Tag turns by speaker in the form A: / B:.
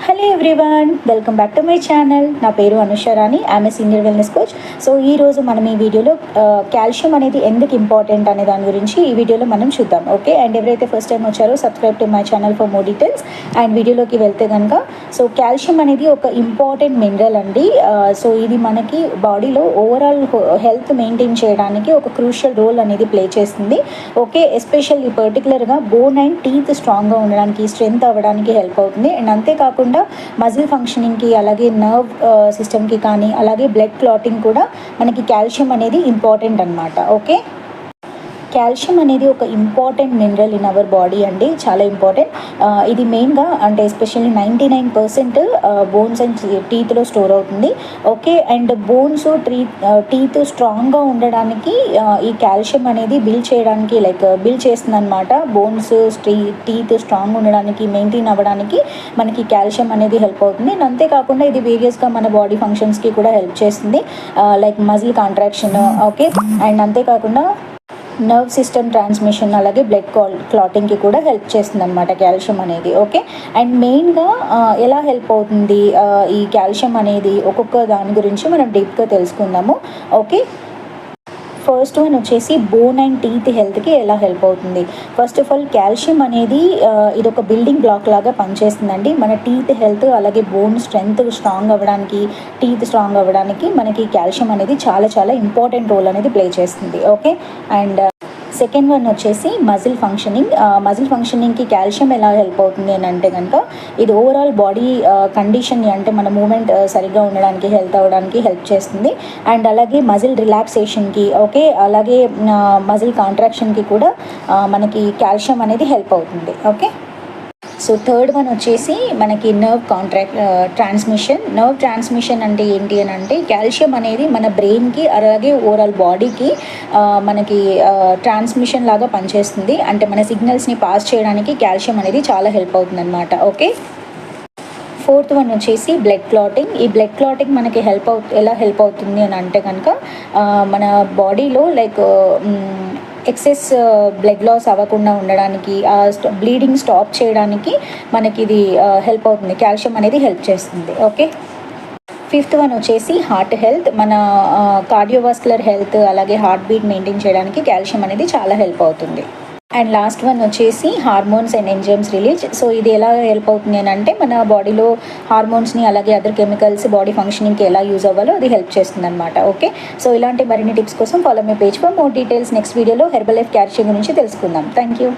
A: Hello everyone, welcome back to my channel. నా పేరు Anusharani, I'm a senior wellness coach. So ఈరోజు మనం ఈ వీడియోలో కాల్షియం అనేది ఎందుకు ఇంపార్టెంట్ అనే దాని గురించి ఈ వీడియోలో మనం చూద్దాం. ఓకే, అండ్ ఎవరైతే ఫస్ట్ టైం వచ్చారో subscribe to my channel for more details. And వీడియోలోకి వెళ్తే కనుక సో కాల్షియం అనేది ఒక ఇంపార్టెంట్ మినరల్ అండి. సో ఇది మనకి బాడీలో ఓవరాల్ హెల్త్ మెయింటైన్ చేయడానికి ఒక క్రూషియల్ రోల్ అనేది ప్లే చేస్తుంది. ఓకే, ఎస్పెషల్లీ పర్టికులర్గా బోన్ అండ్ టీత్ స్ట్రాంగ్గా ఉండడానికి, స్ట్రెంగ్త్ అవ్వడానికి హెల్ప్ అవుతుంది. అండ్ అంతేకాకుండా మజిల్ ఫంక్షనింగ్కి, అలాగే నర్వ్ సిస్టమ్కి కానీ, అలాగే బ్లడ్ క్లాటింగ్ కూడా మనకి కాల్షియం అనేది ఇంపార్టెంట్ అన్నమాట. ఓకే, కాల్షియం అనేది ఒక important mineral in our body అండి, చాలా ఇంపార్టెంట్. ఇది మెయిన్గా అంటే ఎస్పెషల్లీ 99% బోన్స్ అండ్ టీత్లో స్టోర్ అవుతుంది. ఓకే, అండ్ బోన్స్ టీత్ స్ట్రాంగ్గా ఉండడానికి ఈ కాల్షియం అనేది బిల్డ్ చేయడానికి బిల్డ్ చేస్తుంది అనమాట. బోన్స్ టీత్ స్ట్రాంగ్ ఉండడానికి, మెయింటైన్ అవ్వడానికి మనకి కాల్షియం అనేది హెల్ప్ అవుతుంది. అండ్ అంతేకాకుండా ఇది వేరియస్గా మన బాడీ ఫంక్షన్స్కి కూడా హెల్ప్ చేస్తుంది, like muscle contraction. Okay, and అంతేకాకుండా నర్వ్ సిస్టమ్ ట్రాన్స్మిషన్, అలాగే బ్లడ్ క్లాటింగ్కి కూడా హెల్ప్ చేస్తుంది అనమాట కాల్షియం అనేది. ఓకే, అండ్ మెయిన్గా ఎలా హెల్ప్ అవుతుంది ఈ కాల్షియం అనేది, ఒక్కొక్క దాని గురించి మనం డీప్గా తెలుసుకుందాము. ఓకే, ఫస్ట్ వన్ వచ్చేసి బోన్ అండ్ టీత్ హెల్త్కి ఎలా హెల్ప్ అవుతుంది. ఫస్ట్ ఆఫ్ ఆల్ కాల్షియం అనేది ఇది ఒక బిల్డింగ్ బ్లాక్ లాగా పనిచేస్తుందండి. మన టీత్ హెల్త్, అలాగే బోన్ స్ట్రాంగ్ అవ్వడానికి, టీత్ స్ట్రాంగ్ అవ్వడానికి మనకి కాల్షియం అనేది చాలా చాలా ఇంపార్టెంట్ రోల్ అనేది ప్లే చేస్తుంది. ఓకే, అండ్ సెకండ్ వన్ వచ్చేసి మజిల్ ఫంక్షనింగ్కి కాల్షియం ఎలా హెల్ప్ అవుతుంది అని అంటే కనుక ఇది ఓవరాల్ బాడీ కండిషన్ని, అంటే మన మూమెంట్ సరిగ్గా ఉండడానికి, హెల్త్ అవ్వడానికి హెల్ప్ చేస్తుంది. అండ్ అలాగే మజిల్ రిలాక్సేషన్కి, ఓకే, అలాగే మజిల్ కాంట్రాక్షన్కి కూడా మనకి కాల్షియం అనేది హెల్ప్ అవుతుంది. ఓకే, సో థర్డ్ వన్ వచ్చేసి మనకి నర్వ్ ట్రాన్స్మిషన్ అంటే ఏంటి అని అంటే కాల్షియం అనేది మన బ్రెయిన్కి, అలాగే ఓవరాల్ బాడీకి మనకి ట్రాన్స్మిషన్ లాగా పనిచేస్తుంది. అంటే మన సిగ్నల్స్ని పాస్ చేయడానికి కాల్షియం అనేది చాలా హెల్ప్ అవుతుంది అనమాట. ఓకే, ఫోర్త్ వన్ వచ్చేసి బ్లడ్ క్లాటింగ్. ఈ బ్లడ్ క్లాటింగ్ మనకి ఎలా హెల్ప్ అవుతుంది అని అంటే కనుక మన బాడీలో ఎక్సెస్ బ్లడ్ లాస్ అవ్వకుండా ఉండడానికి, బ్లీడింగ్ స్టాప్ చేయడానికి మనకి ఇది హెల్ప్ అవుతుంది, కాల్షియం అనేది హెల్ప్ చేస్తుంది. ఓకే, ఫిఫ్త్ వన్ వచ్చేసి హార్ట్ హెల్త్. మన కార్డియోవాస్కులర్ హెల్త్, అలాగే హార్ట్ బీట్ మెయింటైన్ చేయడానికి కాల్షియం అనేది చాలా హెల్ప్ అవుతుంది. అండ్ లాస్ట్ వన్ వచ్చేసి hormones and enzymes release. So ఇది ఎలా హెల్ప్ అవుతుంది అని అంటే మన బాడీలో హార్మోన్స్ని, అలాగే అదర్ కెమికల్స్ బాడీ ఫంక్షనింగ్కి ఎలా యూజ్ అవ్వాలో అది హెల్ప్ చేస్తుంది అనమాట. ఓకే, సో ఇలాంటి మరిన్ని టిప్స్ కోసం follow my page for more details. Next వీడియోలో హెర్బల్ లైఫ్ క్యాల్షియం గురించి తెలుసుకుందాం. Thank you.